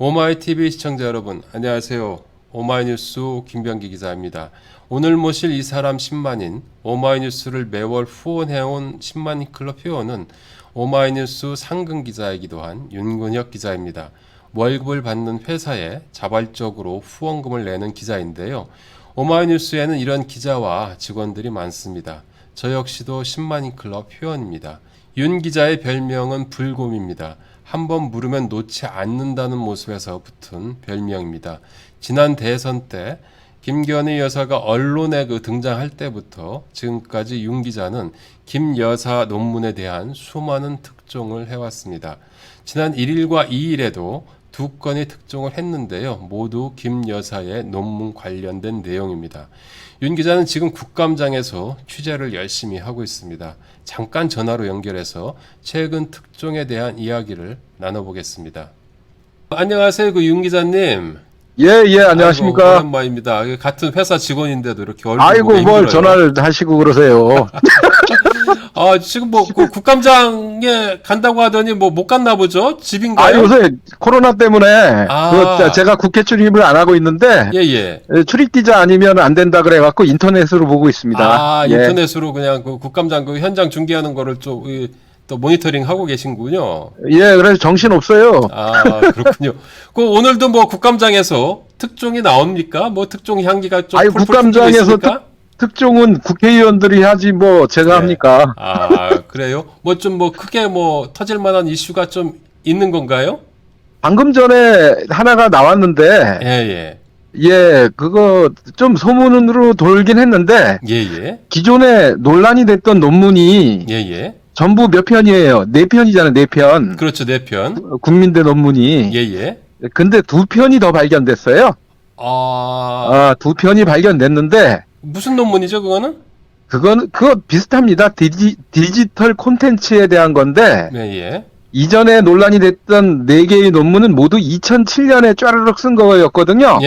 오마이TV 시청자 여러분, 안녕하세요. 오마이뉴스 김병기 기자입니다. 오늘 모실 이 사람 10만인, 오마이뉴스를 매월 후원해온 10만인 클럽 회원은 오마이뉴스 상근 기자이기도 한 윤근혁 기자입니다. 월급을 받는 회사에 자발적으로 후원금을 내는 기자인데요. 오마이뉴스에는 이런 기자와 직원들이 많습니다. 저 역시도 10만인 클럽 회원입니다. 윤 기자의 별명은 불곰입니다. 한번 물으면 놓지 않는다는 모습에서 붙은 별명입니다. 지난 대선 때 김건희 여사가 언론에 등장할 때부터 지금까지 윤 기자는 김 여사 논문에 대한 수많은 특종을 해왔습니다. 지난 1일과 2일에도 두 건의 특종을 했는데요. 모두 김 여사의 논문 관련된 내용입니다. 윤 기자는 지금 국감장에서 취재를 열심히 하고 있습니다. 잠깐 전화로 연결해서 최근 특종에 대한 이야기를 나눠보겠습니다. 안녕하세요, 윤 기자님. 예, 안녕하십니까. 아이고, 오랜만입니다. 같은 회사 직원인데도 이렇게 얼굴 아이고, 보기 뭘 힘들어요. 전화를 하시고 그러세요. 지금 국감장에 간다고 하더니 못 갔나 보죠? 집인가요? 요새 코로나 때문에 아. 제가 국회 출입을 안 하고 있는데 예. 출입 기자 아니면 안 된다 그래갖고 인터넷으로 보고 있습니다. 예. 인터넷으로 그냥 국감장 현장 중계하는 거를 또 모니터링 하고 계신군요. 예, 그래서 정신 없어요. 그렇군요. 오늘도 국감장에서 특종이 나옵니까? 특종 향기가 좀 풀풀 국감장에서 있습니까? 특종은 국회의원들이 하지 제가 합니까? 그래요? 크게 터질 만한 이슈가 좀 있는 건가요? 방금 전에 하나가 나왔는데 그거 좀 소문으로 돌긴 했는데 기존에 논란이 됐던 논문이 전부 몇 편이에요? 4편이잖아요, 4편. 그렇죠, 4편. 국민대 논문이. 근데 2편이 더 발견됐어요. 2편이 발견됐는데. 무슨 논문이죠, 그거는? 그거 비슷합니다. 디지털 콘텐츠에 대한 건데. 이전에 논란이 됐던 4개의 논문은 모두 2007년에 쫘르륵 쓴 거였거든요.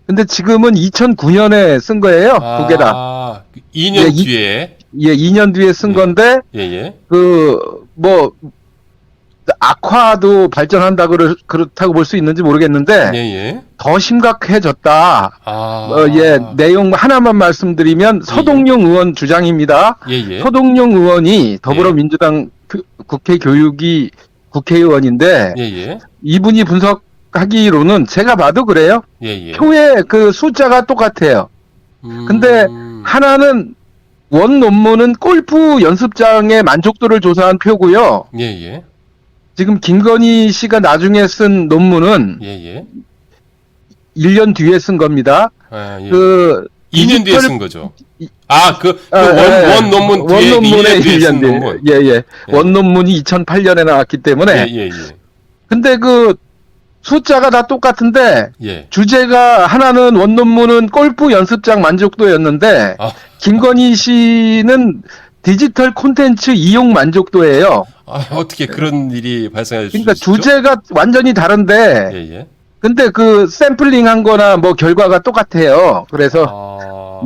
근데 지금은 2009년에 쓴 거예요. 2개 다. 2년 뒤에. 2년 뒤에 쓴 건데. 악화도 발전한다 그렇다고 볼 수 있는지 모르겠는데 더 심각해졌다. 내용 하나만 말씀드리면 서동용 의원 주장입니다. 서동용 의원이 더불어민주당 국회 교육위 국회의원인데 이분이 분석하기로는 제가 봐도 그래요. 표의 숫자가 똑같아요. 근데 하나는 원 논문은 골프 연습장의 만족도를 조사한 표고요. 지금 김건희 씨가 나중에 쓴 논문은 1년 뒤에 쓴 겁니다. 2년 뒤에 쓴 거죠. 원 논문 뒤에 2년 뒤에 쓴 논문. 원 논문이 2008년에 나왔기 때문에. 근데 숫자가 다 똑같은데 주제가 하나는 원 논문은 골프 연습장 만족도였는데 김건희 씨는 디지털 콘텐츠 이용 만족도예요. 어떻게 그런 일이 발생할 수 있죠? 그러니까 주제가 완전히 다른데 근데 샘플링 한 거나 결과가 똑같아요. 그래서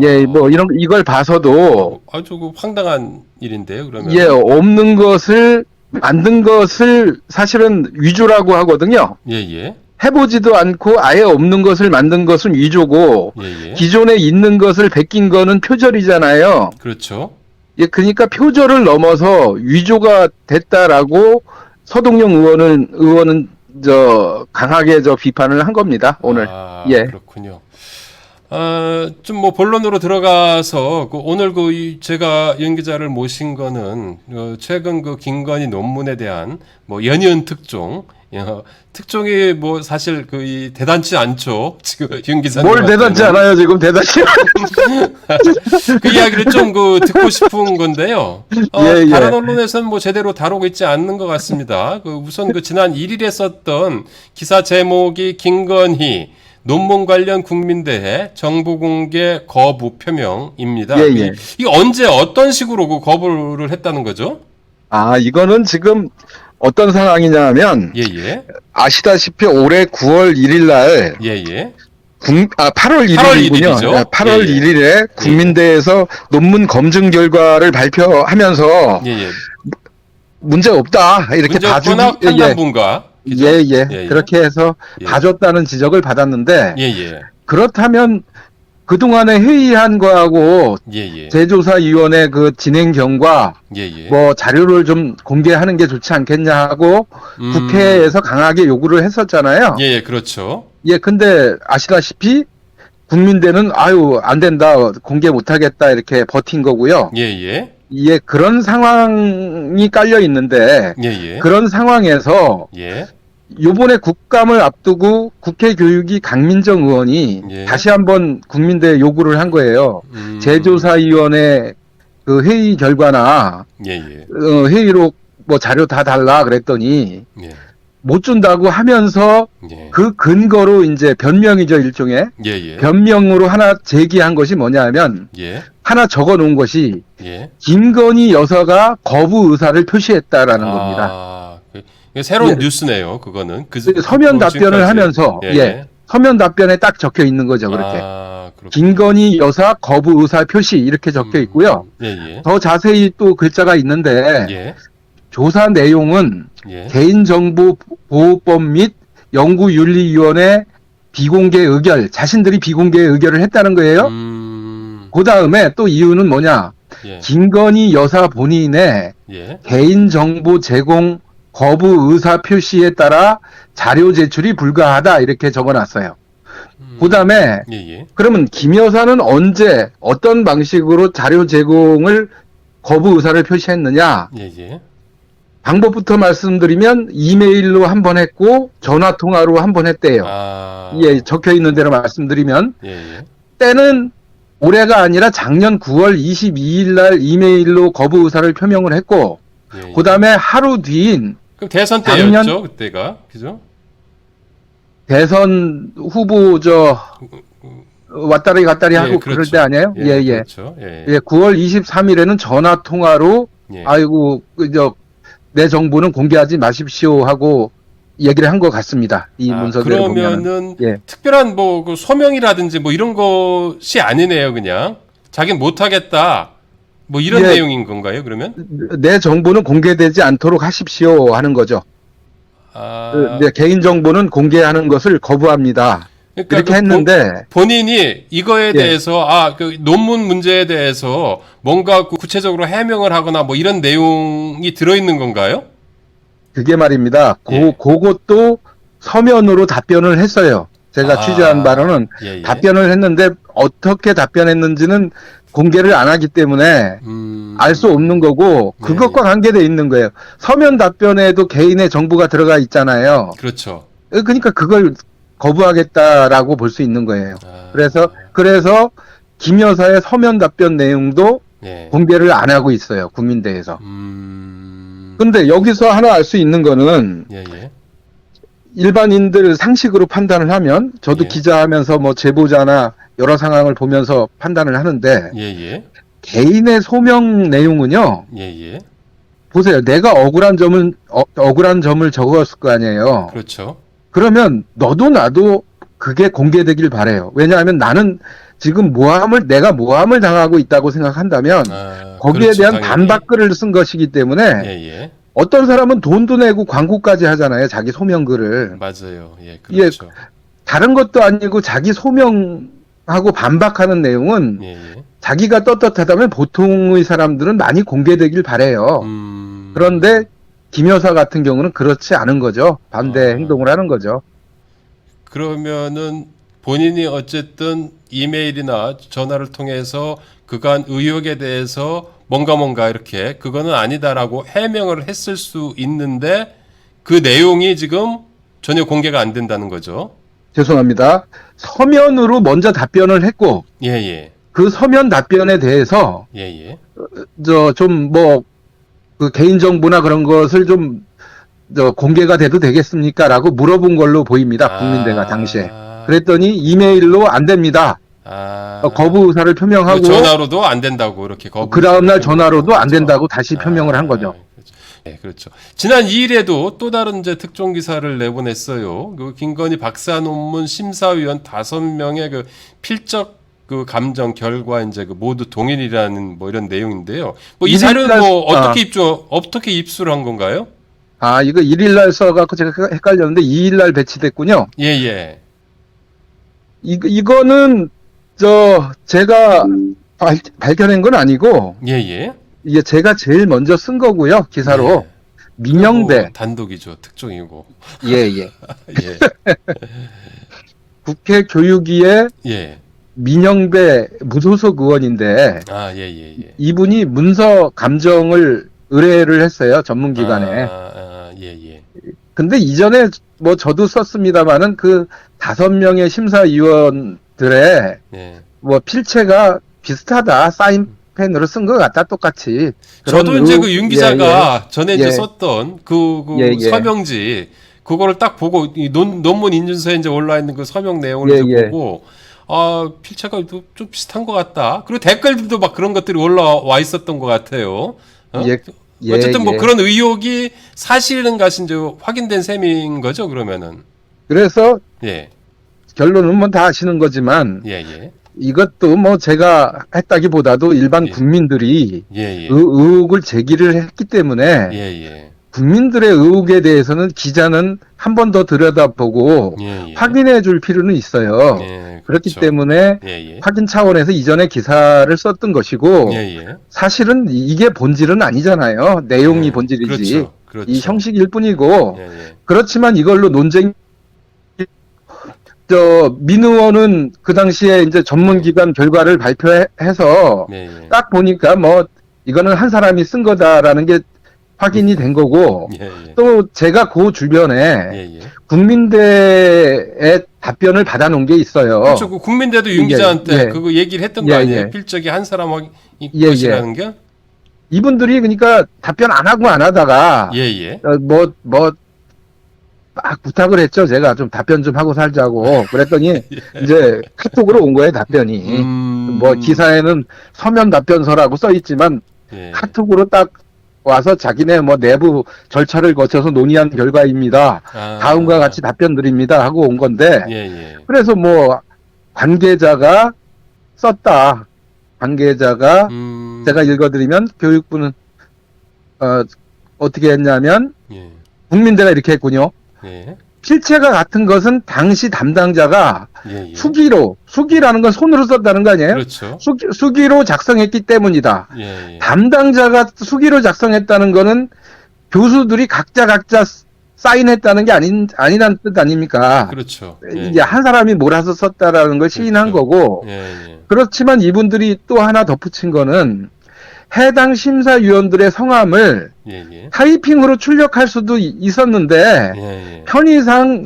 이걸 봐서도 아주 황당한 일인데요, 그러면. 없는 것을 만든 것을 사실은 위조라고 하거든요. 해보지도 않고 아예 없는 것을 만든 것은 위조고 기존에 있는 것을 베낀 거는 표절이잖아요. 그렇죠. 그러니까 표절을 넘어서 위조가 됐다라고 서동용 의원은 강하게 비판을 한 겁니다, 오늘. 그렇군요. 좀 본론으로 들어가서 오늘 제가 윤 기자를 모신 거는 최근 김건희 논문에 대한 연이은 특종. 특종이 사실 대단치 않죠. 지금 윤 기자님. 뭘 대단치 않아요, 지금 대단치. 그 이야기를 좀 듣고 싶은 건데요. 다른 언론에서는 제대로 다루고 있지 않는 것 같습니다. 우선 지난 1일에 썼던 기사 제목이 김건희 논문 관련 국민대회 정부 공개 거부 표명입니다. 이게 언제 어떤 식으로 거부를 했다는 거죠? 이거는 지금 어떤 상황이냐면 아시다시피 올해 9월 1일 날 8월 1일이군요. 8월 1일에 국민대에서 논문 검증 결과를 발표하면서 문제 없다 이렇게 문제 없거나 판단분과 그죠? 예, 예, 예. 예. 그렇게 해서 예. 봐줬다는 지적을 받았는데, 예, 예. 그렇다면 그동안에 회의한 거하고 예, 예. 제조사위원회 그 진행경과 예, 예. 뭐 자료를 좀 공개하는 게 좋지 않겠냐 하고 국회에서 강하게 요구를 했었잖아요. 예, 예, 그렇죠. 예, 근데 아시다시피 국민대는 아유, 안 된다. 공개 못 하겠다. 이렇게 버틴 거고요. 예, 예. 예, 그런 상황이 깔려 있는데 예, 예. 그런 상황에서 예. 요번에 국감을 앞두고 국회 교육위 강민정 의원이 예. 다시 한번 국민대에 요구를 한 거예요. 제조사위원회 그 회의 결과나 예, 예. 회의록 뭐 자료 다 달라 그랬더니 예. 못 준다고 하면서 예. 그 근거로 이제 변명이죠, 일종의. 예, 예. 변명으로 하나 제기한 것이 뭐냐면 예. 하나 적어 놓은 것이 예. 김건희 여사가 거부 의사를 표시했다라는 겁니다. 새로운 예. 뉴스네요. 그거는 서면 답변을 지금까지. 하면서 예. 예. 서면 답변에 딱 적혀 있는 거죠, 그렇게. 그렇군요. 김건희 여사 거부 의사 표시 이렇게 적혀 있고요. 예, 예. 더 자세히 또 글자가 있는데 예. 조사 내용은 예. 개인정보보호법 및 연구윤리위원회 비공개 의결, 자신들이 비공개 의결을 했다는 거예요. 그 다음에 또 이유는 뭐냐? 예. 김건희 여사 본인의 예. 개인정보 제공 거부 의사 표시에 따라 자료 제출이 불가하다 이렇게 적어놨어요. 그 다음에 예, 예. 그러면 김 여사는 언제 어떤 방식으로 자료 제공을 거부 의사를 표시했느냐? 예, 예. 방법부터 말씀드리면 이메일로 한 번 했고 전화 통화로 한 번 했대요. 예, 적혀 있는 대로 말씀드리면 예, 예. 때는 올해가 아니라 작년 9월 22일 날 이메일로 거부 의사를 표명을 했고 예, 예. 그다음에 하루 뒤인 그럼 대선 때였죠, 그때가. 그죠? 대선 후보 왔다리 갔다리 하고 예, 그럴 그렇죠. 때 아니에요? 예, 예. 그렇죠. 예. 예, 9월 23일에는 전화 통화로 예. 아이고 내 정보는 공개하지 마십시오 하고 얘기를 한 것 같습니다. 이 문서대로 보면은. 그러면은 예. 특별한 뭐 그 소명이라든지 뭐 이런 것이 아니네요, 그냥. 자기는 못 하겠다. 뭐 이런 예. 내용인 건가요, 그러면? 내 정보는 공개되지 않도록 하십시오 하는 거죠. 내 개인 정보는 공개하는 것을 거부합니다. 그러니까 이렇게 했는데 본인이 이거에 예. 대해서 그 논문 문제에 대해서 뭔가 구체적으로 해명을 하거나 뭐 이런 내용이 들어 있는 건가요? 그게 말입니다. 예. 그것도 서면으로 답변을 했어요. 제가 취재한 바로는 예, 예. 답변을 했는데 어떻게 답변했는지는 공개를 안 하기 때문에 알 수 없는 거고 그것과 관계돼 있는 거예요. 서면 답변에도 개인의 정보가 들어가 있잖아요. 그렇죠. 그러니까 그걸 거부하겠다라고 볼 수 있는 거예요. 그래서 김 여사의 서면 답변 내용도 예. 공개를 안 하고 있어요. 국민대에서. 근데 여기서 하나 알 수 있는 거는 예, 예. 일반인들 상식으로 판단을 하면 저도 예. 기자하면서 뭐 제보자나 여러 상황을 보면서 판단을 하는데 예, 예. 개인의 소명 내용은요. 예, 예. 보세요. 내가 억울한 점을 적었을 거 아니에요. 그렇죠. 그러면 너도 나도 그게 공개되길 바래요. 왜냐하면 나는 지금 내가 모함을 당하고 있다고 생각한다면 거기에 그렇죠, 대한 당연히. 반박글을 쓴 것이기 때문에 예, 예. 어떤 사람은 돈도 내고 광고까지 하잖아요. 자기 소명글을. 맞아요. 예, 그렇죠. 다른 것도 아니고 자기 소명하고 반박하는 내용은 예, 예. 자기가 떳떳하다면 보통의 사람들은 많이 공개되길 바래요. 그런데 김 여사 같은 경우는 그렇지 않은 거죠. 반대 행동을 하는 거죠. 그러면은 본인이 어쨌든 이메일이나 전화를 통해서 그간 의혹에 대해서 뭔가 이렇게 그거는 아니다라고 해명을 했을 수 있는데 그 내용이 지금 전혀 공개가 안 된다는 거죠. 죄송합니다. 서면으로 먼저 답변을 했고 예, 예. 그 서면 답변에 대해서 예, 예. 그 개인정보나 그런 것을 좀 공개가 돼도 되겠습니까? 라고 물어본 걸로 보입니다. 국민대가 당시에. 그랬더니 이메일로 안 됩니다. 거부 의사를 표명하고 전화로도 안 된다고 이렇게 거부. 그 다음날 전화로도 안 된다고 다시 표명을 한 거죠. 네, 그렇죠. 지난 2일에도 또 다른 이제 특종 기사를 내보냈어요. 그 김건희 박사 논문 심사위원 5명의 그 필적 그 감정 결과 이제 그 모두 동일이라는 뭐 이런 내용인데요. 뭐 이 자료는 뭐 어떻게 입수를 한 건가요? 아, 이거 1일 날 써갖고 제가 헷갈렸는데 2일 날 배치됐군요. 예, 예. 이거는 제가 발견한 건 아니고 예, 예. 이게 제가 제일 먼저 쓴 거고요. 기사로. 예. 민영배. 단독이죠. 특종이고. 예, 예. 예. 국회 교육위의 예. 민영배 무소속 의원인데 아, 예, 예, 예. 이분이 문서 감정을 의뢰를 했어요. 전문기관에. 예, 예. 근데 이전에 뭐 저도 썼습니다만은 그 5명의 심사위원들의 예. 뭐 필체가 비슷하다. 사인펜으로 쓴 것 같다. 똑같이. 저도 이제 그 윤 기자가 전에 이제 예. 썼던 그 예, 예. 서명지 그거를 딱 보고 이 논문 인준서에 이제 올라 있는 그 서명 내용을 예, 이제 예. 보고 아, 필체가 좀 비슷한 것 같다. 그리고 댓글들도 막 그런 것들이 올라와 있었던 것 같아요. 어? 예. 예, 어쨌든 뭐 예. 그런 의혹이 사실은 것이 이제 확인된 셈인 거죠, 그러면은. 그래서 예. 결론은 뭐 다 아시는 거지만 예, 예. 이것도 뭐 제가 했다기보다도 일반 예. 국민들이 예, 예. 의혹을 제기를 했기 때문에 예, 예. 국민들의 의혹에 대해서는 기자는 한 번 더 들여다보고 예, 예. 확인해 줄 필요는 있어요. 예, 그렇기 그렇죠. 때문에 예, 예. 확인 차원에서 이전에 기사를 썼던 것이고 예, 예. 사실은 이게 본질은 아니잖아요. 내용이 예. 본질이지. 그렇죠. 그렇죠. 이 형식일 뿐이고 예, 예. 그렇지만 이걸로 논쟁 민 의원은 그 당시에 이제 전문기관 결과를 발표해서 예, 예. 딱 보니까 뭐 이거는 한 사람이 쓴 거다라는 게 확인이 된 거고 예, 예. 또 제가 그 주변에 예, 예. 국민대의 답변을 받아놓은 게 있어요. 그렇죠. 그 국민대도 윤 예, 기자한테 예. 그거 얘기를 했던 거 예, 아니에요? 예. 필적이 한 사람이 예, 것이라는 게? 이분들이 그러니까 답변 안 하고 안 하다가 예, 예. 막 부탁을 했죠. 제가 좀 답변 좀 하고 살자고. 그랬더니 예. 이제 카톡으로 온 거예요. 답변이. 뭐 기사에는 서면 답변서라고 써 있지만 예. 카톡으로 딱 와서 자기네 뭐 내부 절차를 거쳐서 논의한 결과입니다. 아. 다음과 같이 답변 드립니다 하고 온 건데 예, 예. 그래서 뭐 관계자가 썼다. 관계자가 제가 읽어드리면 교육부는 어떻게 했냐면 예. 국민대가 이렇게 했군요. 예. 필체가 같은 것은 당시 담당자가 예, 예. 수기라는 건 손으로 썼다는 거 아니에요? 그렇죠. 수기로 작성했기 때문이다. 예, 예. 담당자가 수기로 작성했다는 거는 교수들이 각자 사인했다는 게 아니란 뜻 아닙니까? 그렇죠. 예, 이제 한 사람이 몰아서 썼다라는 걸 시인한 그렇죠. 거고, 예, 예. 그렇지만 이분들이 또 하나 덧붙인 거는 해당 심사위원들의 성함을 예, 예. 타이핑으로 출력할 수도 있었는데, 예, 예. 편의상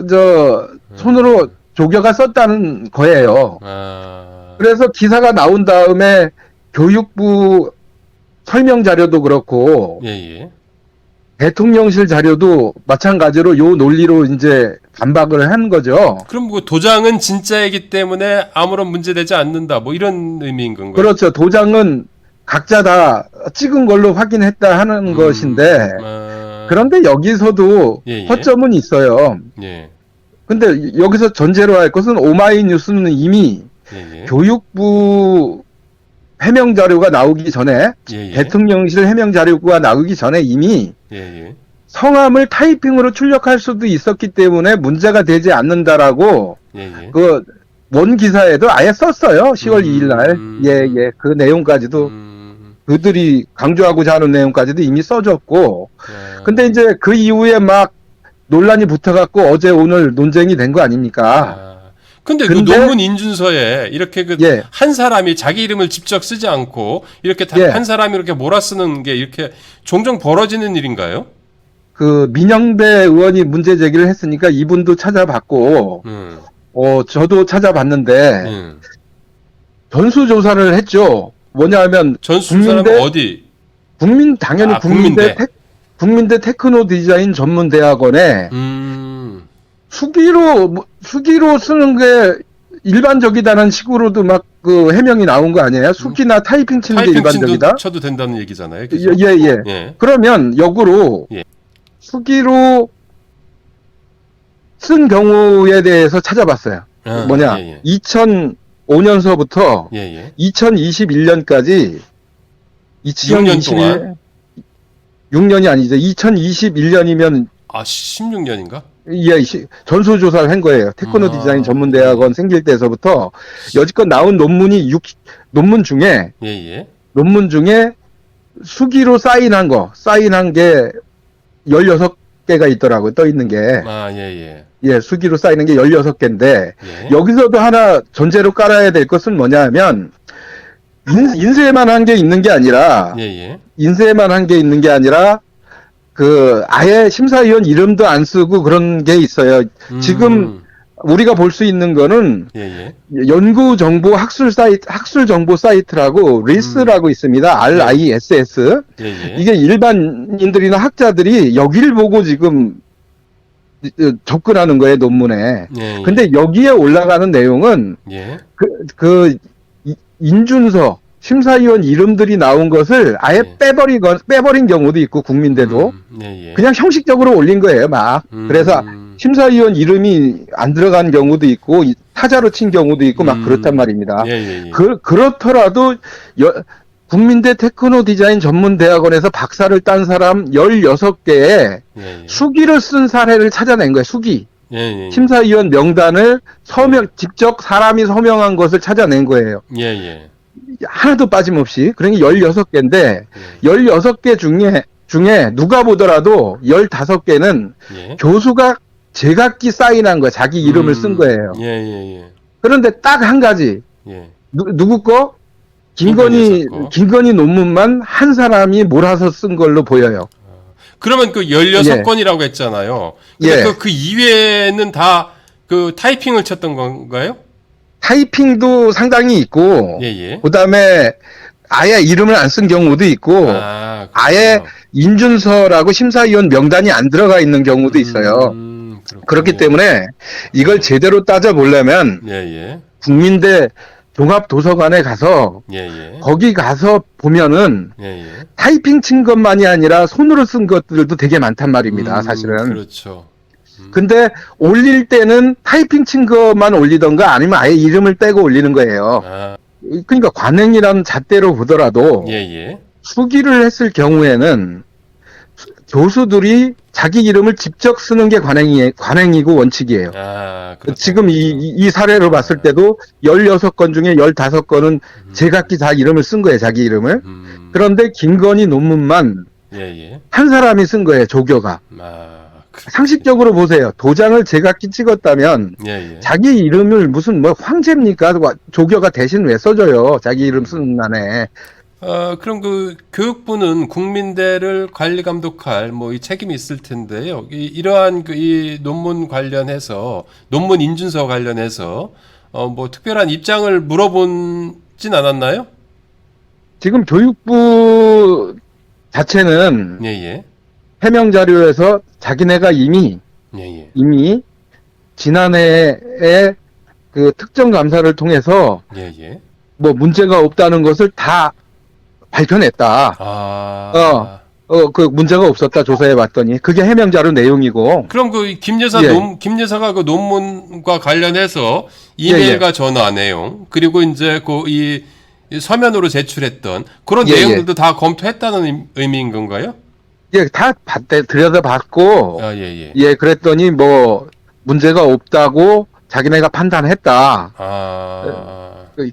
손으로 조교가 썼다는 거예요. 아. 그래서 기사가 나온 다음에 교육부 설명 자료도 그렇고 예, 예. 대통령실 자료도 마찬가지로 요 논리로 이제 반박을 한 거죠. 그럼 그 도장은 진짜이기 때문에 아무런 문제되지 않는다. 뭐 이런 의미인 건가요? 그렇죠. 도장은 각자 다 찍은 걸로 확인했다 하는 것인데 아. 그런데 여기서도 예, 예. 허점은 있어요. 예. 근데 여기서 전제로 할 것은 오마이뉴스는 이미 예, 예. 교육부 해명 자료가 나오기 전에 예, 예. 대통령실 해명 자료가 나오기 전에 이미 예, 예. 성함을 타이핑으로 출력할 수도 있었기 때문에 문제가 되지 않는다라고 예, 예. 그 원 기사에도 아예 썼어요. 10월 2일 날. 예. 그 내용까지도 그들이 강조하고자 하는 내용까지도 이미 써줬고. 근데 이제 그 이후에 막 논란이 붙어갖고 어제 오늘 논쟁이 된 거 아닙니까? 근데 그 논문 인준서에 이렇게 그 한 사람이 자기 이름을 직접 쓰지 않고 이렇게 한 사람이 이렇게 몰아쓰는 게 이렇게 종종 벌어지는 일인가요? 그 민영배 의원이 문제 제기를 했으니까 이분도 찾아봤고, 저도 찾아봤는데 전수조사를 했죠. 뭐냐면 전수조사는 어디? 당연히 국민대 테크노 디자인 전문대학원에 수기로 쓰는 게 일반적이다는 식으로도 막 그 해명이 나온 거 아니에요? 수기나 타이핑 치는 게 일반적이다? 쳐도 된다는 얘기잖아요. 예. 그러면 역으로 수기로 쓴 경우에 대해서 찾아봤어요. 2005년서부터 2021년까지 6년 동안 6년이 아니죠. 2021년이면 아, 16년인가? 예, 전수조사를 한 거예요. 테크노 디자인 전문대학원 생길 때서부터 여지껏 나온 논문 중에 예, 예. 논문 중에 수기로 사인한 게 16개가 있더라고요. 떠 있는 게. 아, 예, 예. 예, 수기로 쌓이는 게 16개인데, 예. 여기서도 하나 전제로 깔아야 될 것은 뭐냐면, 인쇄만 한 게 있는 게 아니라, 예, 예. 인쇄만 한 게 있는 게 아니라, 아예 심사위원 이름도 안 쓰고 그런 게 있어요. 지금 우리가 볼 수 있는 거는, 예, 예. 연구정보 학술정보 사이트라고, 리스라고 있습니다. RISS. 예, 예. 이게 일반인들이나 학자들이 여기를 보고 지금 접근하는 거예요, 논문에. 예, 예. 근데 여기에 올라가는 내용은 예. 인준서 심사위원 이름들이 나온 것을 아예 예. 빼버린 경우도 있고 국민대도 예, 예. 그냥 형식적으로 올린 거예요, 막. 그래서 심사위원 이름이 안 들어간 경우도 있고 타자로 친 경우도 있고 막 그렇단 말입니다. 예, 예, 예. 그렇더라도 국민대 테크노 디자인 전문대학원에서 박사를 딴 사람 16개의 예, 예. 수기를 쓴 사례를 찾아낸 거예요. 수기. 예, 예. 심사위원 명단을 직접 사람이 서명한 것을 찾아낸 거예요. 예, 예. 하나도 빠짐없이. 그러니까 16개인데, 16개 중에 누가 보더라도 15개는 예. 교수가 제각기 사인한 거예요. 자기 이름을 쓴 거예요. 예, 예, 예. 그런데 딱 한 가지. 예. 누구 거? 김건희 논문만 한 사람이 몰아서 쓴 걸로 보여요. 그러면 그 16건이라고 했잖아요. 근데 예. 그 이외에는 다 그 타이핑을 쳤던 건가요? 타이핑도 상당히 있고, 예, 예. 그 다음에 아예 이름을 안 쓴 경우도 있고, 아예 인준서라고 심사위원 명단이 안 들어가 있는 경우도 있어요. 그렇기 때문에 이걸 제대로 따져보려면, 예, 예. 국민대 종합도서관에 가서, 예, 예. 거기 가서 보면은, 예, 예. 타이핑 친 것만이 아니라 손으로 쓴 것들도 되게 많단 말입니다, 사실은. 그렇죠. 근데 올릴 때는 타이핑 친 것만 올리던가 아니면 아예 이름을 빼고 올리는 거예요. 아, 그러니까 관행이라는 잣대로 보더라도 예, 예. 수기를 했을 경우에는 교수들이 자기 이름을 직접 쓰는 게 관행이고 원칙이에요. 아, 지금 이 사례로 봤을 때도 16건 중에 15건은 제각기 다 이름을 쓴 거예요, 자기 이름을. 그런데 김건희 논문만 예, 예. 한 사람이 쓴 거예요, 조교가. 상식적으로 보세요. 도장을 제각기 찍었다면 예, 예. 자기 이름을 무슨 뭐 황제입니까? 조교가 대신 왜 써줘요? 자기 이름 쓰는 난에. 그럼 그 교육부는 국민대를 관리 감독할 뭐 이 책임이 있을 텐데요. 이러한 이 논문 관련해서 논문 인준서 관련해서 뭐 특별한 입장을 물어본진 않았나요? 지금 교육부 자체는 예, 예. 해명 자료에서 자기네가 이미 예, 예. 지난해에 그 특정 감사를 통해서 예, 예. 뭐 문제가 없다는 것을 다 밝혀냈다. 그 문제가 없었다 조사해 봤더니 그게 해명 자료 내용이고. 그럼 그 김 여사가 그 논문과 관련해서 이메일과 전화 내용 그리고 이제 그 이 서면으로 제출했던 그런 내용들도 다 검토했다는 의미인 건가요? 예, 다 들여다봤고, 예, 그랬더니 뭐 문제가 없다고 자기네가 판단했다.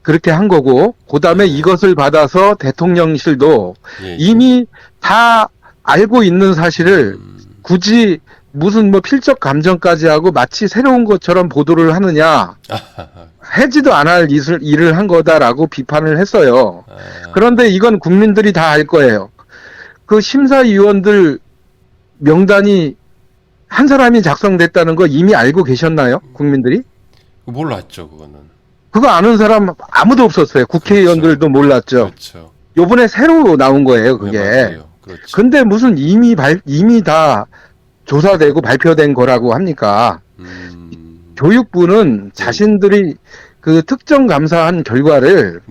그렇게 한 거고, 그 다음에 이것을 받아서 대통령실도 이미 다 알고 있는 사실을 굳이 무슨 뭐 필적 감정까지 하고 마치 새로운 것처럼 보도를 하느냐. 하지도 않을 일을 한 거다라고 비판을 했어요. 그런데 이건 국민들이 다 알 거예요. 그 심사위원들 명단이 한 사람이 작성됐다는 거 이미 알고 계셨나요? 국민들이? 몰랐죠, 그거는. 그거 아는 사람 아무도 없었어요. 국회의원들도 그렇죠. 몰랐죠. 그렇죠. 요번에 새로 나온 거예요, 그게. 네, 그렇죠. 근데 무슨 이미 다 조사되고 발표된 거라고 합니까? 교육부는 자신들이 그 특정 감사한 결과를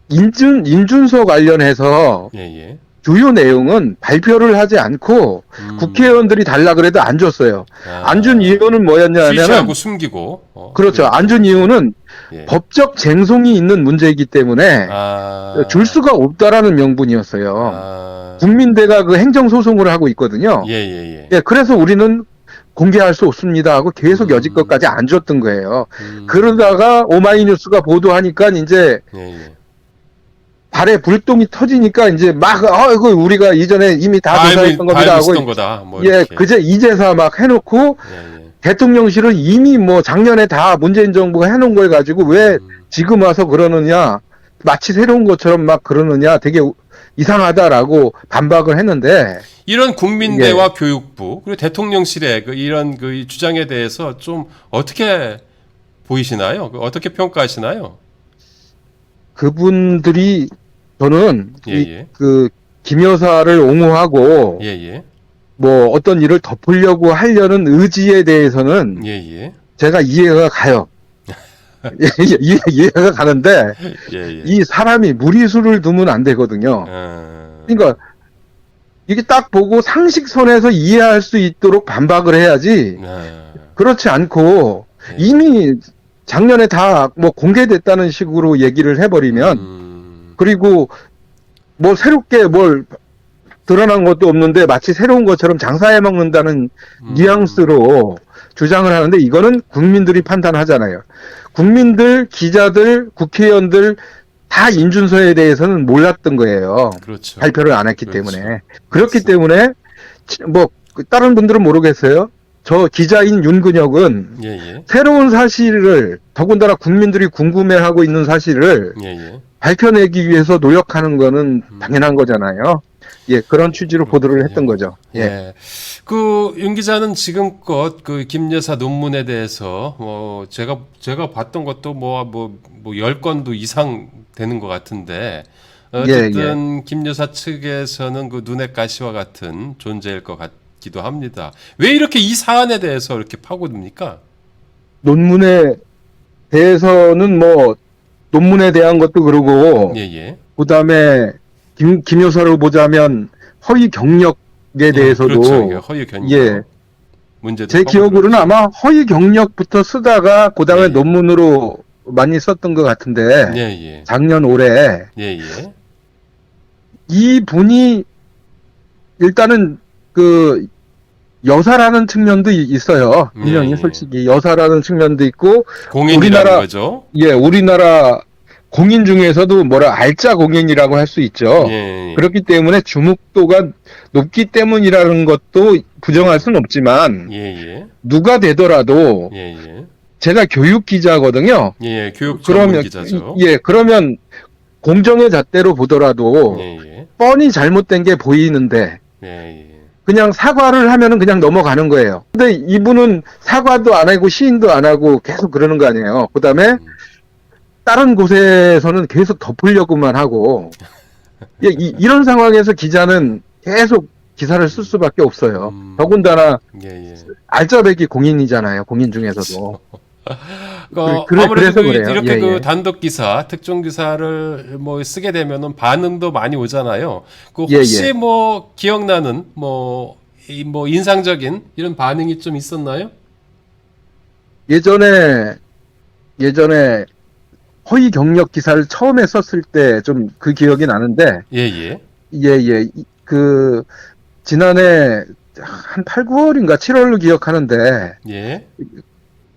인준서 관련해서 주요 내용은 발표를 하지 않고 국회의원들이 달라 그래도 안 줬어요. 안 준 이유는 뭐였냐면은 취시하고 숨기고. 그렇죠. 안 준 이유는 예. 법적 쟁송이 있는 문제이기 때문에 줄 수가 없다라는 명분이었어요. 국민대가 그 행정소송을 하고 있거든요. 예. 예, 그래서 우리는 공개할 수 없습니다 하고 계속 여지껏까지 안 줬던 거예요. 그러다가 오마이뉴스가 보도하니까 이제 발에 불똥이 터지니까 이제 막 이거 우리가 이전에 이미 다 조사했던 겁니다 하고 거다. 뭐 예, 그제 이제서 막 해놓고 대통령실은 이미 뭐 작년에 다 문재인 정부가 해놓은 걸 가지고 왜 지금 와서 그러느냐, 마치 새로운 것처럼 막 그러느냐, 되게 이상하다라고 반박을 했는데, 이런 국민대와 교육부 그리고 대통령실의 이런 주장에 대해서 좀 어떻게 보이시나요? 어떻게 평가하시나요? 그분들이 저는 그 김 여사를 옹호하고 뭐 어떤 일을 덮으려고 하려는 의지에 대해서는 제가 이해가 가요. 이해가 가는데 이 사람이 무리수를 두면 안 되거든요. 그러니까 이게 딱 보고 상식선에서 이해할 수 있도록 반박을 해야지. 그렇지 않고 이미 작년에 다 뭐 공개됐다는 식으로 얘기를 해버리면 그리고 뭐 새롭게 뭘 드러난 것도 없는데 마치 새로운 것처럼 장사해 먹는다는 뉘앙스로 주장을 하는데 이거는 국민들이 판단하잖아요. 국민들, 기자들, 국회의원들 다 인준서에 대해서는 몰랐던 거예요. 그렇죠. 발표를 안 했기 때문에. 그렇기 때문에 뭐 다른 분들은 모르겠어요. 저 기자인 윤근혁은 새로운 사실을 더군다나 국민들이 궁금해하고 있는 사실을 밝혀내기 위해서 노력하는 거는 당연한 거잖아요. 예, 그런 취지로 보도를 했던 거죠. 예. 윤 기자는 지금껏 김 여사 논문에 대해서 제가 봤던 것도 뭐 10건도 이상 되는 것 같은데 어쨌든 김 여사 측에서는 눈의 가시와 같은 존재일 것 같기도 합니다. 왜 이렇게 이 사안에 대해서 이렇게 파고듭니까? 논문에 대해서는 뭐 논문에 대한 것도 그러고 그다음에 김 여사를 보자면 허위 경력에 대해서도 그렇죠. 허위 경력 문제도 제 기억으로는 아마 허위 경력부터 쓰다가 그다음에 논문으로 많이 썼던 것 같은데 작년 올해 이 분이 일단은 그 여사라는 측면도 있어요. 분명히 솔직히 여사라는 측면도 있고 공인이라는 거죠. 우리나라 공인 중에서도 알짜 공인이라고 할 수 있죠. 그렇기 때문에 주목도가 높기 때문이라는 것도 부정할 수는 없지만 누가 되더라도 제가 교육 기자거든요. 교육 전문 기자죠. 그러면 공정의 잣대로 보더라도 뻔히 잘못된 게 보이는데 그냥 사과를 하면은 그냥 넘어가는 거예요. 근데 이분은 사과도 안 하고 시인도 안 하고 계속 그러는 거 아니에요. 그다음에 다른 곳에서는 계속 덮으려고만 하고 이런 상황에서 기자는 계속 기사를 쓸 수밖에 없어요. 더군다나 알짜배기 공인이잖아요. 공인 중에서도. 아무래도 이렇게 단독 기사, 특종 기사를 쓰게 되면은 반응도 많이 오잖아요. 혹시 기억나는 인상적인 이런 반응이 좀 있었나요? 예전에 허위 경력 기사를 처음에 썼을 때 좀 그 기억이 나는데 지난해 한 8, 9월인가 7월로 기억하는데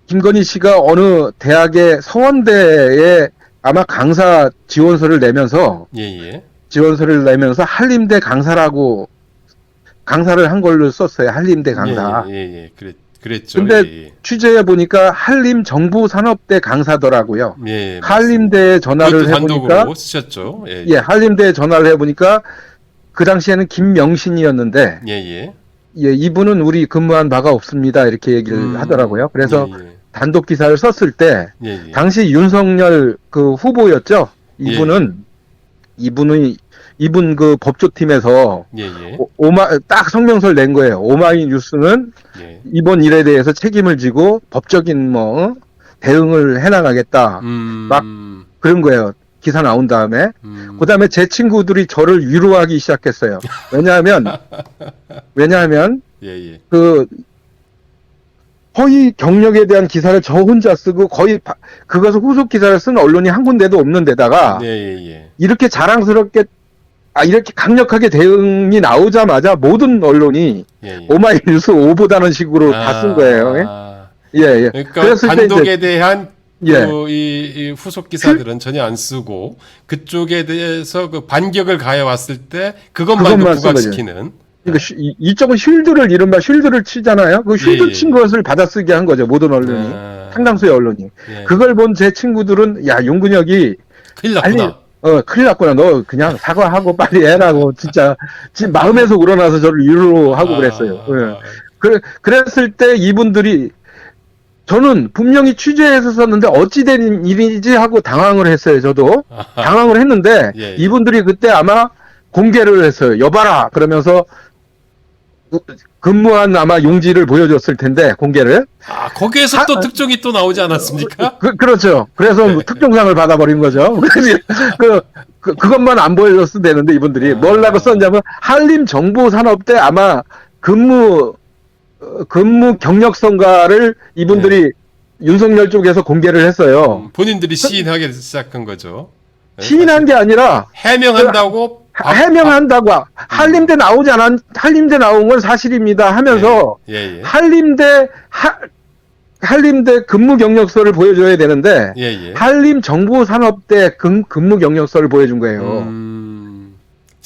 김건희 씨가 어느 대학의 서원대에 아마 강사 지원서를 내면서 한림대 강사라고 강사를 한 걸로 썼어요. 한림대 강사. 그랬죠. 근데 취재해 보니까 한림정보산업대 강사더라고요. 한림대에 전화를 해보니까 쓰셨죠. 한림대에 전화를 해보니까 그 당시에는 김명신이었는데 이분은 우리 근무한 바가 없습니다. 이렇게 얘기를 하더라고요. 그래서 단독 기사를 썼을 때 당시 윤석열 그 후보였죠. 이분 그 법조팀에서 딱 성명서를 낸 거예요. 오마이뉴스는 이번 일에 대해서 책임을 지고 법적인 대응을 해나가겠다. 막 그런 거예요. 기사 나온 다음에. 그다음에 제 친구들이 저를 위로하기 시작했어요. 왜냐하면 그 거의 경력에 대한 기사를 저 혼자 쓰고 거의 그것을 후속 기사를 쓴 언론이 한 군데도 없는 데다가 이렇게 자랑스럽게 이렇게 강력하게 대응이 나오자마자 모든 언론이 오마이뉴스 오보다는 식으로 다 쓴 거예요. 예. 그러니까 단독에 대한 이 후속 기사들은 전혀 안 쓰고 그쪽에 대해서 그 반격을 가해왔을 때 그것만 부각시키는. 그러니까 이쪽은 이른바 쉴드를 치잖아요. 그 쉴드 친 것을 받아쓰게 한 거죠. 모든 언론이. 상당수의 언론이. 그걸 본 제 친구들은 야, 용근혁이 큰일 났구나. 큰일 났구나. 너 그냥 사과하고 빨리 해라고 진짜 마음에서 우러나서 저를 위로하고 그랬어요. 그랬을 때 이분들이 저는 분명히 취재해서 썼는데 어찌 된 일이지 하고 당황을 했어요. 저도 당황을 했는데 이분들이 그때 아마 공개를 했어요. 여봐라 그러면서 근무한 아마 용지를 보여줬을 텐데 공개를. 거기에서 또 특종이 또 나오지 않았습니까? 그렇죠. 그래서 특종상을 받아버린 거죠. 그것만 안 보여줬으면 되는데 이분들이 뭐라고 썼냐면 한림정보산업대 아마 근무 경력성과를 이분들이 윤석열 쪽에서 공개를 했어요. 본인들이 시인하기 시작한 거죠. 시인한 게 아니라 해명한다고. 해명한다고 한림대 한림대 나온 건 사실입니다 하면서 한림대 근무 경력서를 보여줘야 되는데 한림정보산업대 근무 경력서를 보여준 거예요.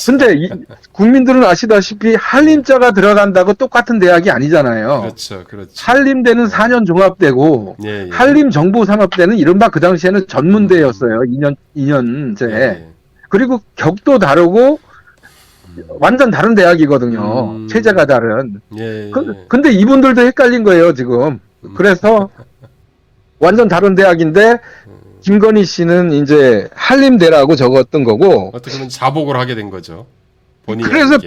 근데 국민들은 아시다시피 한림자가 들어간다고 똑같은 대학이 아니잖아요. 그렇죠. 한림대는 4년 종합대고 한림정보산업대는 이른바 그 당시에는 전문대였어요. 2년제. 그리고 격도 다르고 완전 다른 대학이거든요. 체제가 다른. 근데 이분들도 헷갈린 거예요, 지금. 그래서 완전 다른 대학인데 김건희 씨는 이제 한림대라고 적었던 거고. 어떻게 보면 자복을 하게 된 거죠. 본인이. 그래서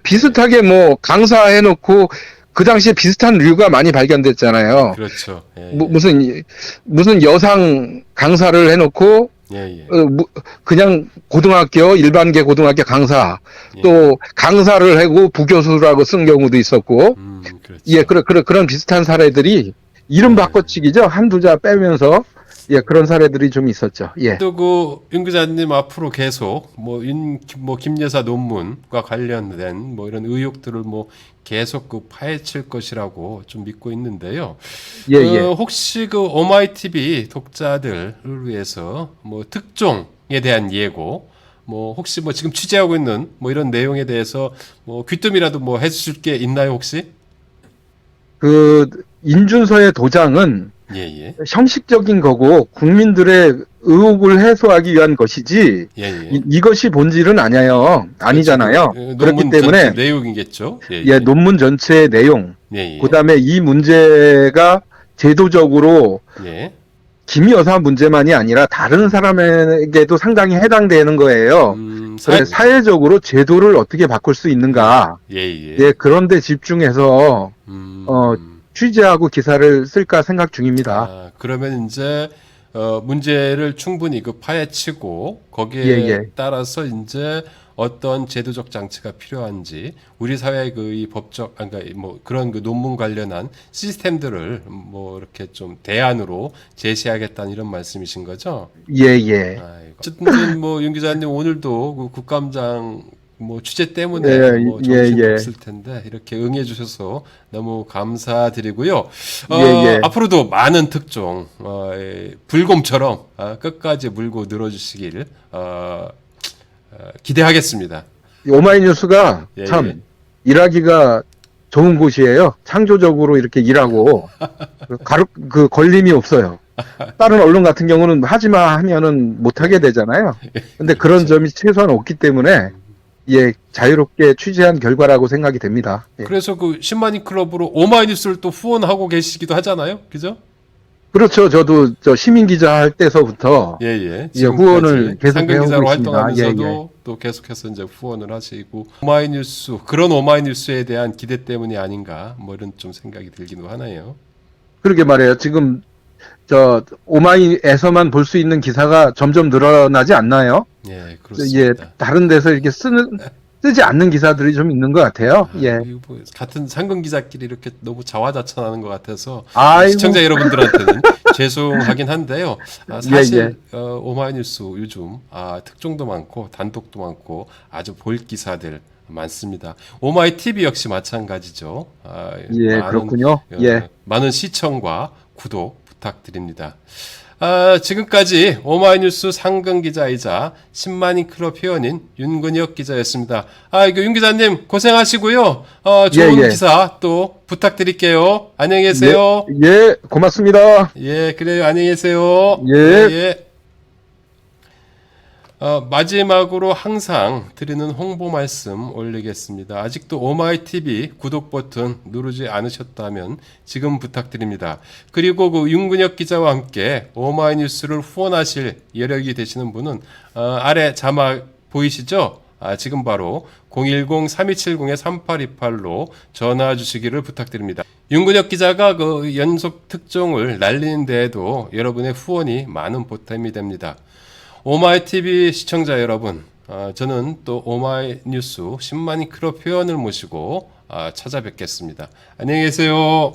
비슷하게 뭐 강사해놓고 그 당시에 비슷한 류가 많이 발견됐잖아요. 그렇죠. 무슨 여상 강사를 해놓고 그냥 일반계 고등학교 강사 또 강사를 하고 부교수라고 쓴 경우도 있었고 그런 비슷한 사례들이 이름 바꿔치기죠. 한두 자 빼면서 그런 사례들이 좀 있었죠. 또 윤 기자님 앞으로 계속 김 여사 논문과 관련된 이런 의혹들을 계속 파헤칠 것이라고 좀 믿고 있는데요. 혹시 오마이TV 독자들을 위해서 특종에 대한 예고, 혹시 지금 취재하고 있는 이런 내용에 대해서 귀뜸이라도 해주실 게 있나요, 혹시? 인준서의 도장은 형식적인 거고 국민들의 의혹을 해소하기 위한 것이지 이것이 본질은 아니잖아요. 그렇기 때문에 내용이겠죠. 논문 전체의 내용. 그다음에 이 문제가 제도적으로 김 여사 문제만이 아니라 다른 사람에게도 상당히 해당되는 거예요. 사회적으로 제도를 어떻게 바꿀 수 있는가. 그런 데 집중해서 취재하고 기사를 쓸까 생각 중입니다. 그러면 이제 문제를 충분히 파헤치고 거기에 따라서 이제 어떤 제도적 장치가 필요한지 우리 사회의 이 법적 그런 논문 관련한 시스템들을 이렇게 좀 대안으로 제시하겠다는 이런 말씀이신 거죠? 어쨌든 윤 기자님 오늘도 국감장 취재 때문에 정신이 없을 텐데 이렇게 응해 주셔서 너무 감사드리고요. 앞으로도 많은 특종 불곰처럼 끝까지 물고 늘어주시길 기대하겠습니다. 오마이뉴스가 참 일하기가 좋은 곳이에요. 창조적으로 이렇게 일하고 걸림이 없어요. 다른 언론 같은 경우는 하지마 하면은 못하게 되잖아요. 근데 그런 점이 최소한 없기 때문에 자유롭게 취재한 결과라고 생각이 됩니다. 그래서 10만인 클럽으로 오마이뉴스를 또 후원하고 계시기도 하잖아요, 그죠? 그렇죠. 저도 시민 기자 할 때서부터 후원을 계속 상근 기자로 있습니다. 활동하면서도 또 계속해서 이제 후원을 하시고 그런 오마이뉴스에 대한 기대 때문이 아닌가 이런 좀 생각이 들기도 하네요. 그러게 말해요. 지금 오마이에서만 볼 수 있는 기사가 점점 늘어나지 않나요? 그렇습니다. 다른 데서 이렇게 쓰지 않는 기사들이 좀 있는 것 같아요. 예. 뭐 같은 상근 기자끼리 이렇게 너무 자화자찬하는 것 같아서 아이고. 시청자 여러분들한테는 죄송하긴 한데요. 사실 예. 오마이뉴스 요즘 특종도 많고 단독도 많고 아주 볼 기사들 많습니다. 오마이 TV 역시 마찬가지죠. 예, 그렇군요. 예. 많은 시청과 구독 부탁드립니다. 지금까지 오마이뉴스 상근 기자이자 10만인 클럽 회원인 윤근혁 기자였습니다. 이거 윤 기자님 고생하시고요. 좋은 예. 기사 또 부탁드릴게요. 안녕히 계세요. 예, 고맙습니다. 예, 그래요. 안녕히 계세요. 예. 마지막으로 항상 드리는 홍보 말씀 올리겠습니다. 아직도 오마이TV 구독 버튼 누르지 않으셨다면 지금 부탁드립니다. 그리고 그 윤근혁 기자와 함께 오마이뉴스를 후원하실 여력이 되시는 분은 아래 자막 보이시죠? 지금 바로 010-3270-3828로 전화 주시기를 부탁드립니다. 윤근혁 기자가 그 연속 특종을 날리는 데에도 여러분의 후원이 많은 보탬이 됩니다. 오마이TV 시청자 여러분, 저는 또 오마이뉴스 10만인 클럽 회원을 모시고 찾아뵙겠습니다. 안녕히 계세요.